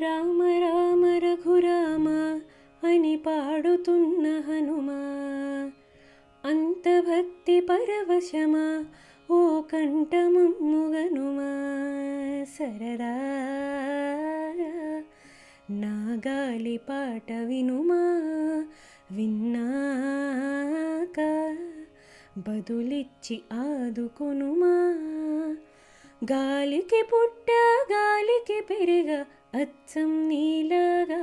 రామ రామ రఘురామ అని పాడుతున్న హనుమా, అంత భక్తి పరవశమా ఓ కంఠమమ్ముగనుమా. సరదా నా గాలి పాట వినుమా, విన్నాక బదులిచ్చి ఆదుకొనుమా. గాలికి పుట్ట గాలికి పెరిగ అచ్చం నీలాగా,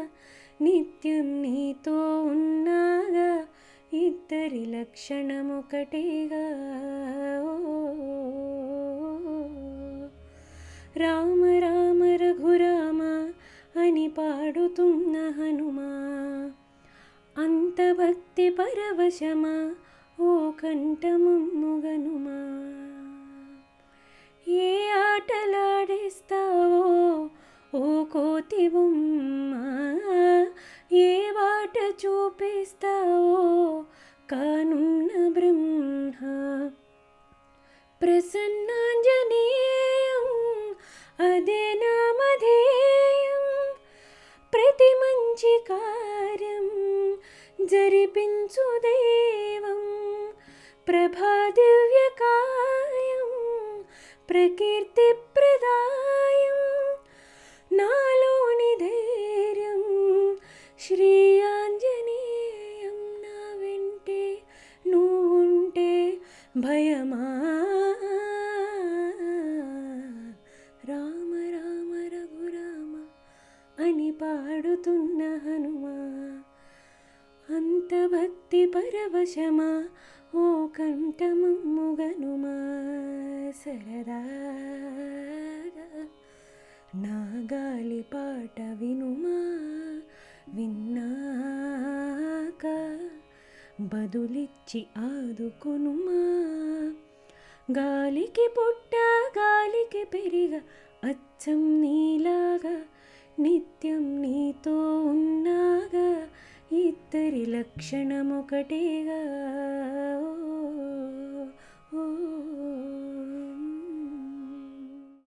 నిత్యం నీతో ఉన్నాగా, ఇద్దరి లక్షణమొకటేగా. రామ రామ రఘురామ అని పాడుతున్న హనుమా, అంత భక్తి పరవశమా ఓ కంఠమమ్ముగనుమా. ఏ ఆటలాడిస్తావో ఓ కోతి బొమ్మ, ఏ బాట చూపిస్తావో కానున్న బ్రహ్మ. ప్రసన్నాంజనేయం అదే నామధేయం, ప్రతి మంచి కార్యం జరిపించు దైవం. ప్రభాదివ్యకాయం ప్రకీర్తి ప్రదాయం, నాలోని ధైర్యం శ్రీ ఆంజనేయం. నా వెంటే నువ్వుంటే భయమా. రామ రామ రఘురామ అని పాడుతున్న హనుమా, అంత భక్తి పరవశమా ఓ కంఠమమ్ముగనుమా. సరదాగా నా గాలి పాట వినుమా, విన్నాక బదులిచ్చి ఆదుకొనుమా. గాలికి పుట్ట గాలికి పెరిగ అచ్చం నీలాగా, నిత్యం నీతో ఉన్నాగా, ఇద్దరి లక్షణమొకటేగా.